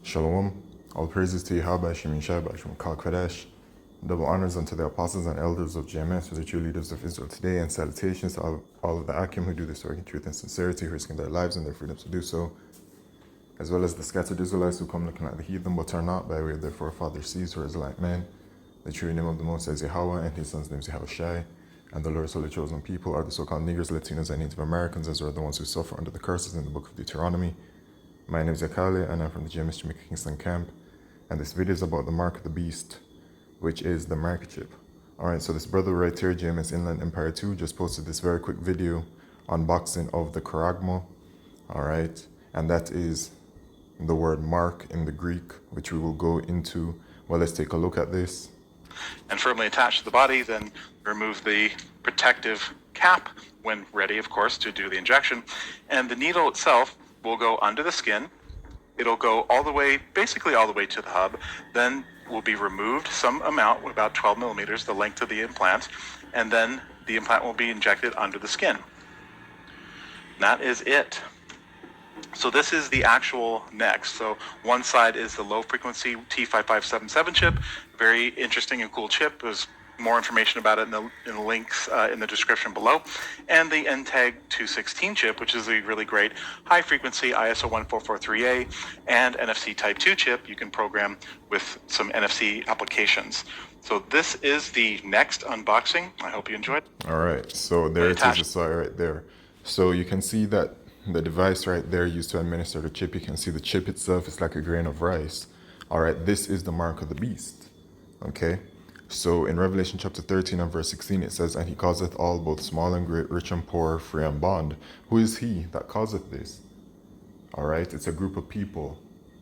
Shalom. All praises to Yahweh, Shemin Shai, Bashim Kal Kodesh. Double honors unto the apostles and elders of GMS, who are the true leaders of Israel today, and salutations to all of the Akim who do this work in truth and sincerity, risking their lives and their freedoms to do so, as well as the scattered Israelites who come looking like the heathen but are not, by way of their forefathers seas, who are Israelite men. The true name of the Most is Yahweh, and his son's name is Yahweh Shai. And the Lord's holy chosen people are the so-called Negroes, Latinos, and Native Americans, as are the ones who suffer under the curses in the book of Deuteronomy. My name is Yakale, and I'm from the GMS Jamaica Kingston camp, and this video is about the mark of the beast, which is the microchip. Alright, so this brother right here, GMS Inland Empire 2, just posted this very quick video unboxing of the Karagmo. Alright, and that is the word mark in the Greek, which we will go into. Well, let's take a look at this. And firmly attached to the body, then remove the protective cap when ready, of course, to do the injection. And the needle itself will go under the skin. It'll go all the way, basically all the way to the hub. Then will be removed some amount, about 12 millimeters, the length of the implant. And then the implant will be injected under the skin. And that is it. So this is the actual next. So one side is the low frequency T5577 chip. Very interesting and cool chip. There's more information about it in the links in the description below. And the NTAG 216 chip, which is a really great high frequency ISO 1443A and NFC Type 2 chip you can program with some NFC applications. So this is the next unboxing. I hope you enjoyed. All right, so there it is, the side right there. So you can see that the device right there used to administer the chip. You can see the chip itself is like a grain of rice. All right, this is the mark of the beast. Okay, so in Revelation chapter 13 and verse 16, it says, "And he causeth all, both small and great, rich and poor, free and bond." Who is he that causeth this? All right, it's a group of people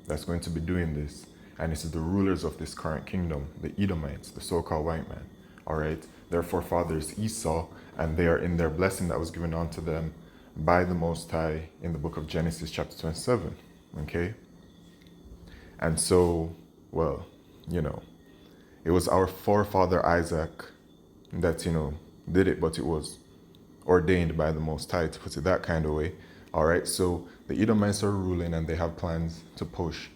that's going to be doing this. And it's the rulers of this current kingdom, the Edomites, the so-called white man. All right, their forefathers Esau, and they are in their blessing that was given unto them by the Most High in the book of Genesis chapter 27, okay? And so, well, it was our forefather Isaac that, did it, but it was ordained by the Most High, to put it that kind of way. All right, so the Edomites are ruling, and they have plans to push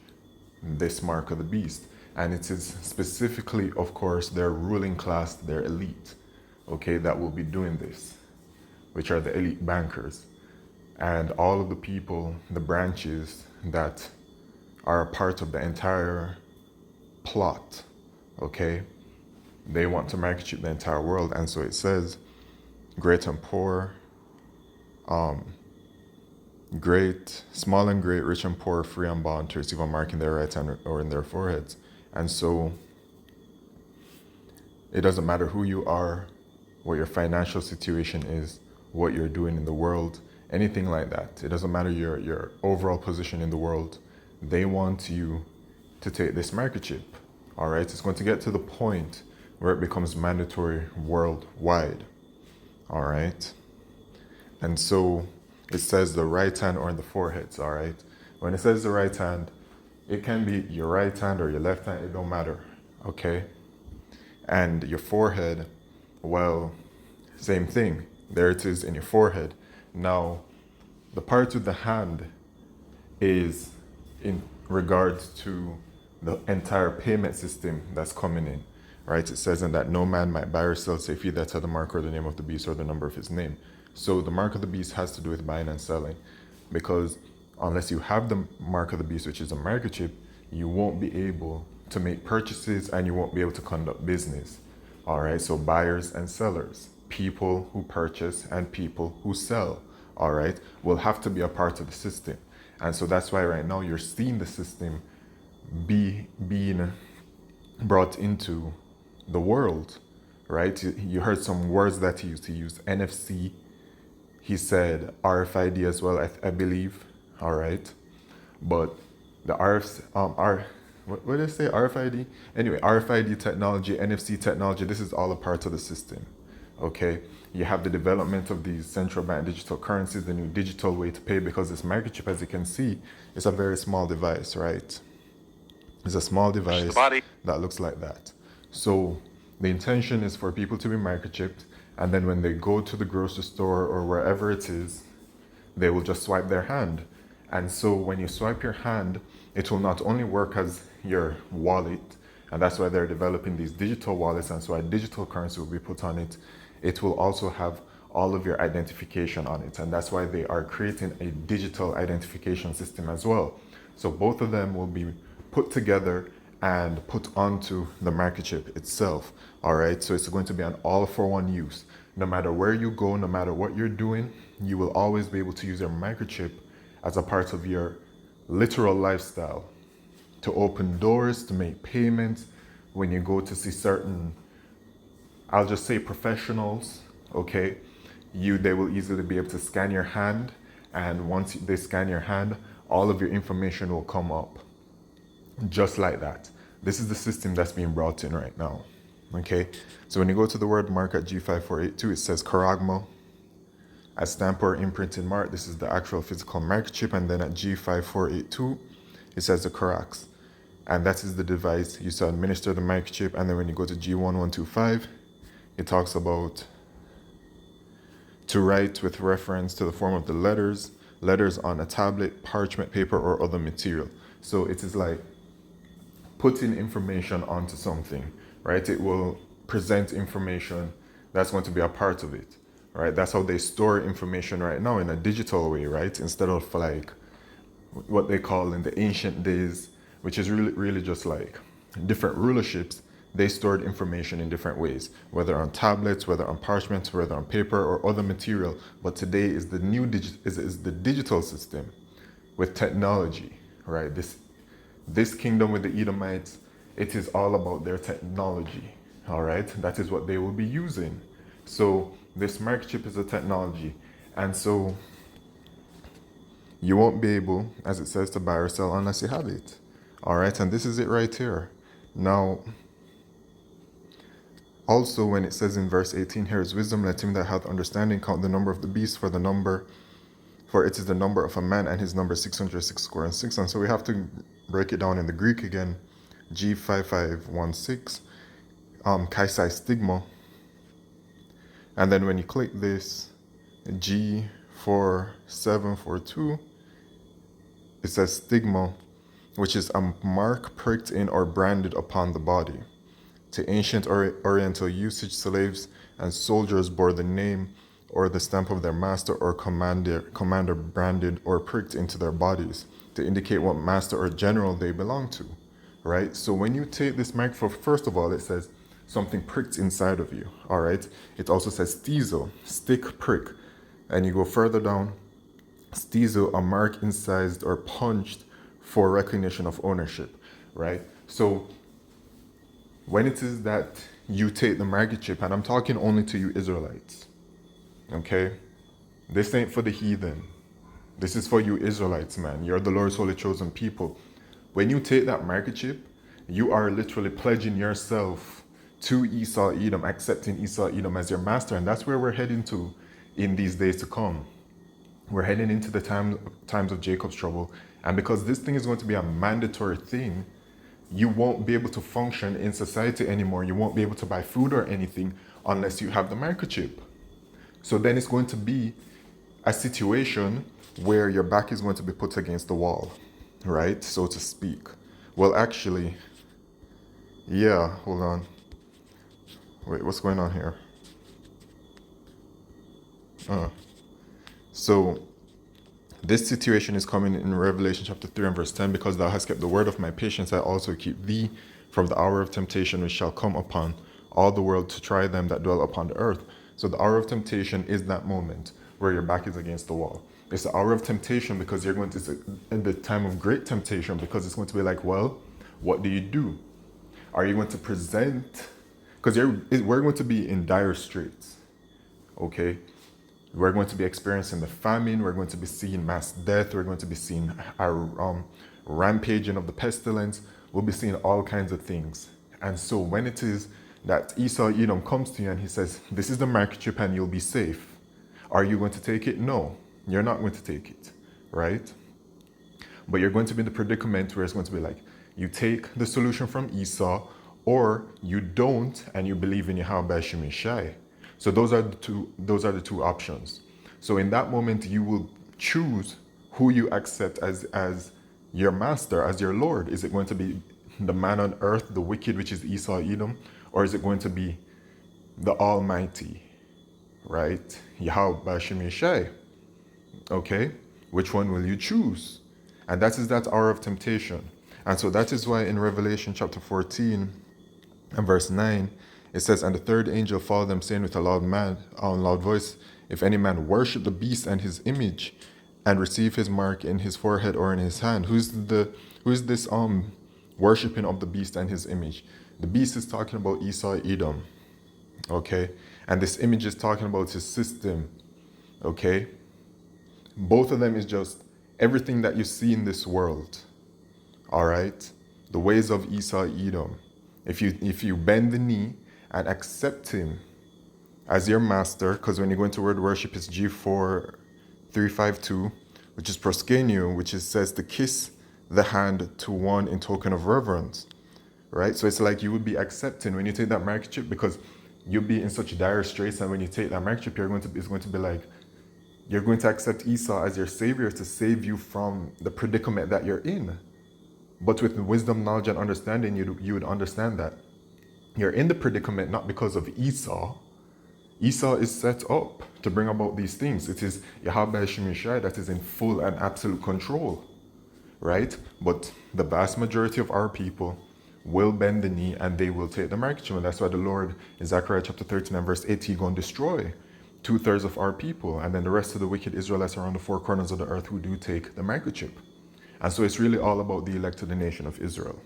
this mark of the beast. And it is specifically, of course, their ruling class, their elite, okay, that will be doing this, which are the elite bankers. And all of the people, the branches that are a part of the entire plot, okay? They want to microchip the entire world. And so it says, great and poor, great, small and great, rich and poor, free and bond, to receive a mark in their right hand or in their foreheads. And so it doesn't matter who you are, what your financial situation is, what you're doing in the world, anything like that. It doesn't matter your overall position in the world. They want you to take this microchip. All right, it's going to get to the point where it becomes mandatory worldwide. All right, and so it says the right hand or in the foreheads. All right, when it says the right hand, it can be your right hand or your left hand. It don't matter. Okay, and your forehead, well, same thing. There it is in your forehead. Now, the part with the hand is in regards to the entire payment system that's coming in, right? It says in that no man might buy or sell save he that hath the mark or the name of the beast or the number of his name. So the mark of the beast has to do with buying and selling, because unless you have the mark of the beast, which is a microchip, you won't be able to make purchases and you won't be able to conduct business. All right, so buyers and sellers, people who purchase and people who sell, all right, will have to be a part of the system. And so that's why right now you're seeing the system being brought into the world, right? You heard some words that he used. He used NFC. He said RFID as well, I believe, all right? But the what did I say, RFID? Anyway, RFID technology, NFC technology, this is all a part of the system, okay? You have the development of these central bank digital currencies, the new digital way to pay, because this microchip, as you can see, is a very small device, right? It's a small device that looks like that. So the intention is for people to be microchipped, and then when they go to the grocery store or wherever it is, they will just swipe their hand And so when you swipe your hand, it will not only work as your wallet, and that's why they're developing these digital wallets, and so a digital currency will be put on it. It will also have all of your identification on it, and that's why they are creating a digital identification system as well. So both of them will be put together and put onto the microchip itself. All right, so it's going to be an all-for-one use. No matter where you go, no matter what you're doing, you will always be able to use your microchip as a part of your literal lifestyle, to open doors, to make payments, when you go to see certain, I'll just say professionals, okay? They will easily be able to scan your hand, and once they scan your hand, all of your information will come up. Just like that. This is the system that's being brought in right now. Okay? So when you go to the word mark at G5482, it says Karagmo. A stamp or imprinted mark, this is the actual physical microchip, and then at G5482, it says the Corax. And that is the device used to administer the microchip. And then when you go to G1125, it talks about to write with reference to the form of the letters on a tablet, parchment paper, or other material. So it is like putting information onto something, right? It will present information that's going to be a part of it, right? That's how they store information right now, in a digital way, right? Instead of like what they call in the ancient days, which is really just like different rulerships. They stored information in different ways, whether on tablets, whether on parchment, whether on paper or other material. But today is the new is the digital system with technology, right? This kingdom with the Edomites, it is all about their technology, all right? That is what they will be using. So this microchip is a technology, and so you won't be able, as it says, to buy or sell unless you have it, all right? And this is it right here. Now, also, when it says in verse 18, here is wisdom, let him that hath understanding count the number of the beast, for it is the number of a man, and his number 606 score and 6. And so we have to break it down in the Greek again. G5516, kaisai stigma. And then when you click this, G4742, it says stigma, which is a mark pricked in or branded upon the body. To ancient Oriental usage, slaves and soldiers bore the name or the stamp of their master or commander branded or pricked into their bodies to indicate what master or general they belong to, right? So when you take this microphone, first of all, it says something pricked inside of you, all right? It also says stizo, stick, prick. And you go further down, stizo, a mark incised or punched for recognition of ownership, right? So when it is that you take the microchip, and I'm talking only to you Israelites, okay? This ain't for the heathen. This is for you Israelites, man. You're the Lord's holy chosen people. When you take that microchip, you are literally pledging yourself to Esau Edom, accepting Esau Edom as your master. And that's where we're heading to in these days to come. We're heading into the times of Jacob's trouble. And because this thing is going to be a mandatory thing, you won't be able to function in society anymore. You won't be able to buy food or anything unless you have the microchip. So then it's going to be a situation where your back is going to be put against the wall, right? So to speak. Well, actually, yeah, hold on. Wait, what's going on here? So this situation is coming in Revelation chapter 3 and verse 10. Because thou hast kept the word of my patience, I also keep thee from the hour of temptation which shall come upon all the world to try them that dwell upon the earth. So the hour of temptation is that moment where your back is against the wall. It's the hour of temptation because you're going to, in the time of great temptation, because it's going to be like, well, what do you do? Are you going to present? Because we're going to be in dire straits, okay? We're going to be experiencing the famine. We're going to be seeing mass death. We're going to be seeing a rampaging of the pestilence. We'll be seeing all kinds of things. And so when it is that Esau Edom comes to you and he says, this is the microchip and you'll be safe, are you going to take it? No, you're not going to take it, right? But you're going to be in the predicament where it's going to be like, you take the solution from Esau, or you don't and you believe in Yahweh Shemishai. So those are the two options. So in that moment, you will choose who you accept as your master, as your Lord. Is it going to be the man on earth, the wicked, which is Esau, Edom, or is it going to be the Almighty, right? Yahweh Bashim Yeshai. Okay? Which one will you choose? And that is that hour of temptation. And so that is why in Revelation chapter 14 and verse 9, it says, "And the third angel followed them, saying with a loud voice, if any man worship the beast and his image, and receive his mark in his forehead or in his hand." Who's this worshiping of the beast and his image? The beast is talking about Esau, Edom. Okay? And this image is talking about his system. Okay? Both of them is just everything that you see in this world. All right? The ways of Esau, Edom. If you bend the knee and accept him as your master, because when you go into word worship, it's G4352, which is proskenio, which says to kiss the hand to one in token of reverence, right? So it's like you would be accepting when you take that microchip, because you'll be in such dire straits, and when you take that microchip, it's going to be like you're going to accept Esau as your savior to save you from the predicament that you're in. But with wisdom, knowledge, and understanding, you would understand that you're in the predicament not because of Esau. Esau is set up to bring about these things. It is Yahweh Shemishai that is in full and absolute control, right? But the vast majority of our people will bend the knee and they will take the microchip. And that's why the Lord in Zechariah chapter 13 and verse 8, He's going to destroy 2/3 of our people, and then the rest of the wicked Israelites around the four corners of the earth who do take the microchip. And so it's really all about the elect of the nation of Israel.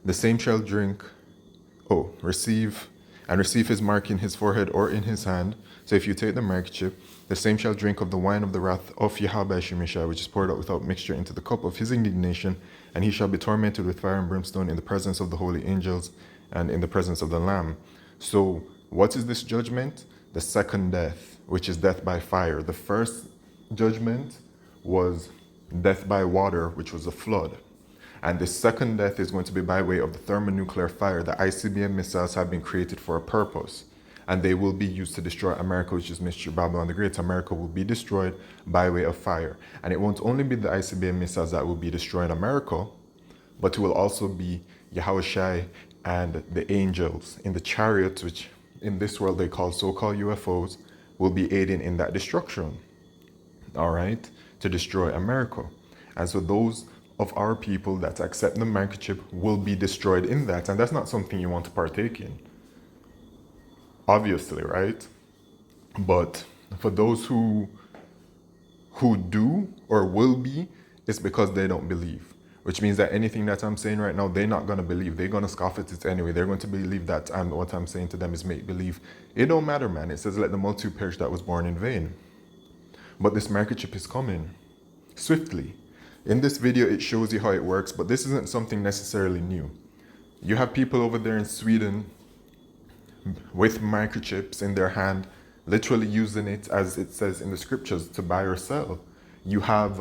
The same shall receive his mark in his forehead or in his hand. So if you take the microchip, the same shall drink of the wine of the wrath of Yahweh Shemishai, which is poured out without mixture into the cup of his indignation, and he shall be tormented with fire and brimstone in the presence of the holy angels and in the presence of the Lamb. So what is this judgment? The second death, which is death by fire. The first judgment was death by water, which was a flood. And the second death is going to be by way of the thermonuclear fire. The ICBM missiles have been created for a purpose, and they will be used to destroy America, which is Mystery Babylon the Great. America will be destroyed by way of fire. And it won't only be the ICBM missiles that will be destroying America, but it will also be Yahushai and the angels in the chariots, which in this world they call so-called UFOs, will be aiding in that destruction. All right? To destroy America. And so those of our people that accept the microchip will be destroyed in that. And that's not something you want to partake in. Obviously, right? But for those who do or will be, it's because they don't believe. Which means that anything that I'm saying right now, they're not going to believe. They're going to scoff at it anyway. They're going to believe that what I'm saying to them is make believe. It don't matter, man. It says, let the multitude perish that was born in vain. But this microchip is coming swiftly. In this video, it shows you how it works, but this isn't something necessarily new. You have people over there in Sweden with microchips in their hand, literally using it, as it says in the scriptures, to buy or sell. You have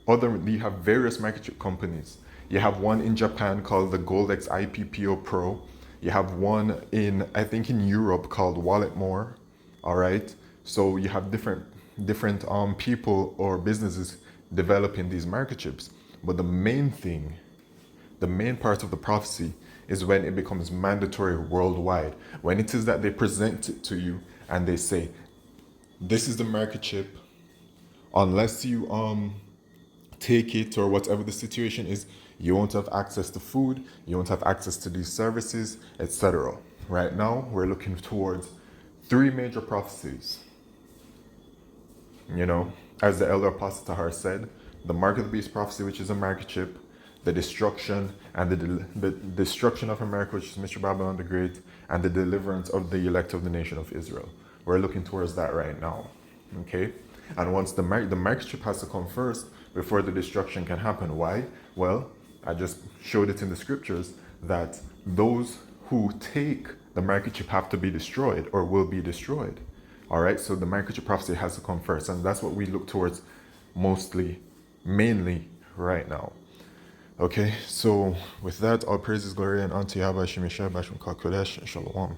various microchip companies. You have one in Japan called the Goldex IPPO Pro. You have one I think in Europe called Walletmore. All right. So you have different people or businesses developing these microchips. But the main part of the prophecy is when it becomes mandatory worldwide. When it is that they present it to you and they say, this is the microchip, unless you take it or whatever the situation is, you won't have access to food, you won't have access to these services, etc. Right now, we're looking towards 3 major prophecies. You know, as the elder apostle Tahar said, the mark of the beast prophecy, which is a microchip, the destruction and the destruction of America, which is Mystery Babylon the Great, and the deliverance of the elect of the nation of Israel. We're looking towards that right now. Okay? And once the microchip has to come first before the destruction can happen. Why? Well, I just showed it in the scriptures that those who take the microchip have to be destroyed or will be destroyed. All right, so the microchip prophecy has to come first, and that's what we look towards mainly right now. Okay, so with that, all praises, glory, and unto Yahweh Shemishai Bashim Kodesh, Shalom.